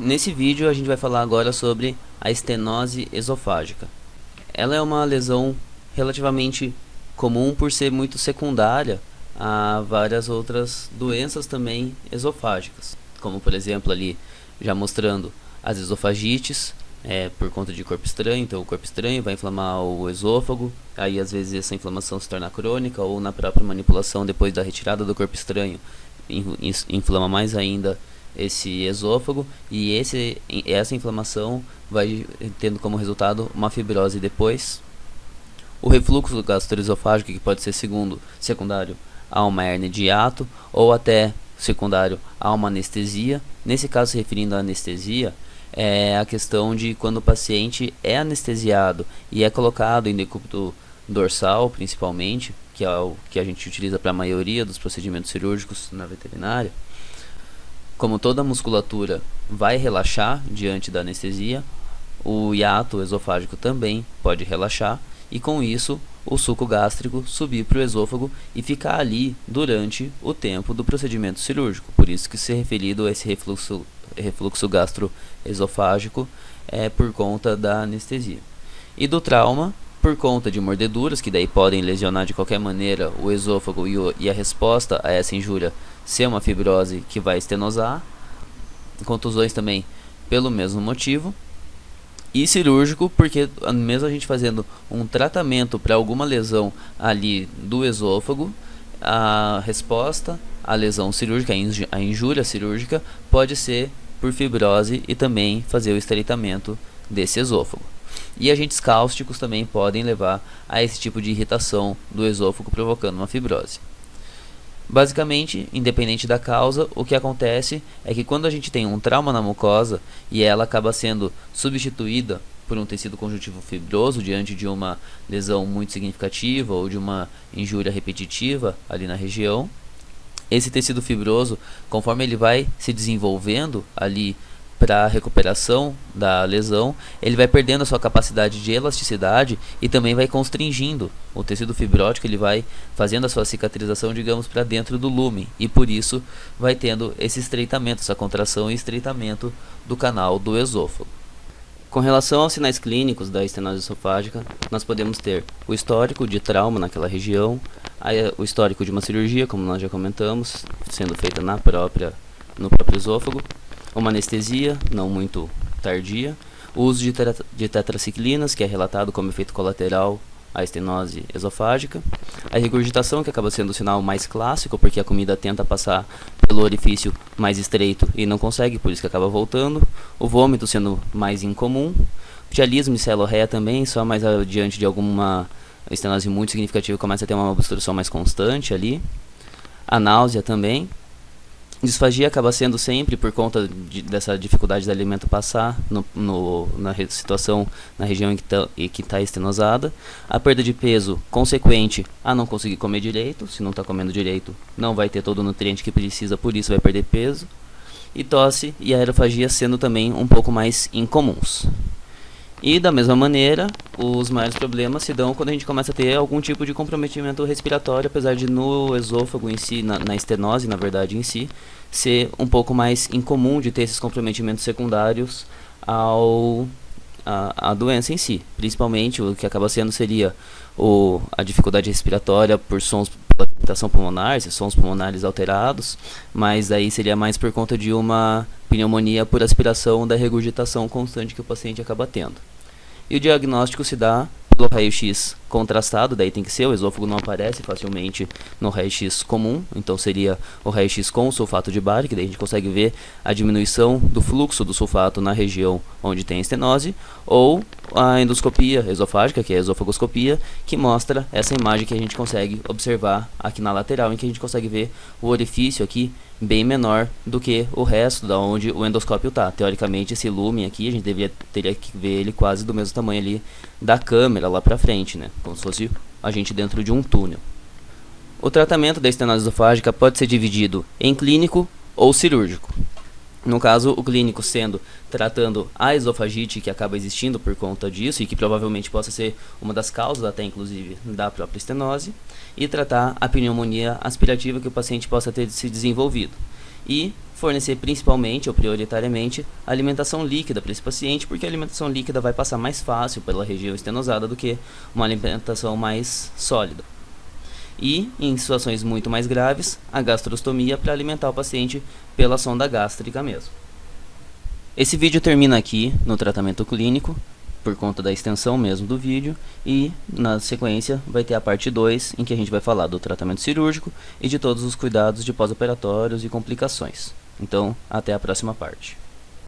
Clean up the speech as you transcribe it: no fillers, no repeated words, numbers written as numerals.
Nesse vídeo a gente vai falar agora sobre a estenose esofágica. Ela é uma lesão relativamente comum por ser muito secundária a várias outras doenças também esofágicas, como por exemplo ali já mostrando as esofagites, por conta de corpo estranho. Então o corpo estranho vai inflamar o esôfago, aí às vezes essa inflamação se torna crônica, ou na própria manipulação depois da retirada do corpo estranho inflama mais ainda esse esôfago, e essa inflamação vai tendo como resultado uma fibrose depois. O refluxo gastroesofágico, que pode ser secundário a uma hérnia de hiato, ou até secundário a uma anestesia. Nesse caso, se referindo à anestesia, é a questão de quando o paciente é anestesiado e é colocado em decúbito dorsal, principalmente, que é o que a gente utiliza para a maioria dos procedimentos cirúrgicos na veterinária. Como toda a musculatura vai relaxar diante da anestesia, o hiato esofágico também pode relaxar, e com isso o suco gástrico subir para o esôfago e ficar ali durante o tempo do procedimento cirúrgico. Por isso que se é referido a esse refluxo gastroesofágico por conta da anestesia. E do trauma, por conta de mordeduras, que daí podem lesionar de qualquer maneira o esôfago, e a resposta a essa injúria ser uma fibrose que vai estenosar. Contusões também pelo mesmo motivo. E cirúrgico, porque mesmo a gente fazendo um tratamento para alguma lesão ali do esôfago, a resposta à lesão cirúrgica, a injúria cirúrgica, pode ser por fibrose e também fazer o estreitamento desse esôfago. E agentes cáusticos também podem levar a esse tipo de irritação do esôfago, provocando uma fibrose. Basicamente, independente da causa, o que acontece é que quando a gente tem um trauma na mucosa e ela acaba sendo substituída por um tecido conjuntivo fibroso diante de uma lesão muito significativa ou de uma injúria repetitiva ali na região, esse tecido fibroso, conforme ele vai se desenvolvendo ali para a recuperação da lesão, ele vai perdendo a sua capacidade de elasticidade e também vai constringindo o tecido fibrótico. Ele vai fazendo a sua cicatrização, digamos, para dentro do lumen, e por isso vai tendo esse estreitamento, essa contração e estreitamento do canal do esôfago. Com relação aos sinais clínicos da estenose esofágica, nós podemos ter o histórico de trauma naquela região, o histórico de uma cirurgia, como nós já comentamos, sendo feita no próprio esôfago, uma anestesia não muito tardia, o uso de tetraciclinas, que é relatado como efeito colateral à estenose esofágica, a regurgitação, que acaba sendo o sinal mais clássico, porque a comida tenta passar pelo orifício mais estreito e não consegue, por isso que acaba voltando, o vômito sendo mais incomum, dialismo e celorreia também, só mais adiante de alguma estenose muito significativa começa a ter uma obstrução mais constante ali, a náusea também. Disfagia acaba sendo sempre por conta dessa dificuldade do alimento passar na situação, na região em que está estenosada. A perda de peso consequente a não conseguir comer direito. Se não está comendo direito, não vai ter todo o nutriente que precisa, por isso vai perder peso. E tosse e aerofagia sendo também um pouco mais incomuns. E da mesma maneira, os maiores problemas se dão quando a gente começa a ter algum tipo de comprometimento respiratório, apesar de no esôfago em si, na estenose na verdade em si, ser um pouco mais incomum de ter esses comprometimentos secundários à doença em si. Principalmente o que acaba sendo seria a dificuldade respiratória por sons, pela filtração pulmonar, esses sons pulmonares alterados, mas aí seria mais por conta de uma pneumonia por aspiração da regurgitação constante que o paciente acaba tendo. E o diagnóstico se dá pelo raio-x contrastado, daí tem que ser, o esôfago não aparece facilmente no raio-x comum, então seria o raio-x com o sulfato de bário, que daí a gente consegue ver a diminuição do fluxo do sulfato na região onde tem estenose, ou a endoscopia esofágica, que é a esofagoscopia, que mostra essa imagem que a gente consegue observar aqui na lateral, em que a gente consegue ver o orifício aqui bem menor do que o resto da onde o endoscópio está. Teoricamente, esse lumen aqui, a gente teria que ver ele quase do mesmo tamanho ali da câmera lá para frente, né? Como se fosse a gente dentro de um túnel. O tratamento da estenose esofágica pode ser dividido em clínico ou cirúrgico. No caso, o clínico sendo tratando a esofagite que acaba existindo por conta disso e que provavelmente possa ser uma das causas até inclusive da própria estenose, e tratar a pneumonia aspirativa que o paciente possa ter se desenvolvido. e fornecer principalmente ou prioritariamente alimentação líquida para esse paciente, porque a alimentação líquida vai passar mais fácil pela região estenosada do que uma alimentação mais sólida. E, em situações muito mais graves, a gastrostomia para alimentar o paciente pela sonda gástrica mesmo. Esse vídeo termina aqui no tratamento clínico, por conta da extensão mesmo do vídeo, e na sequência vai ter a parte 2, em que a gente vai falar do tratamento cirúrgico e de todos os cuidados de pós-operatórios e complicações. Então, até a próxima parte.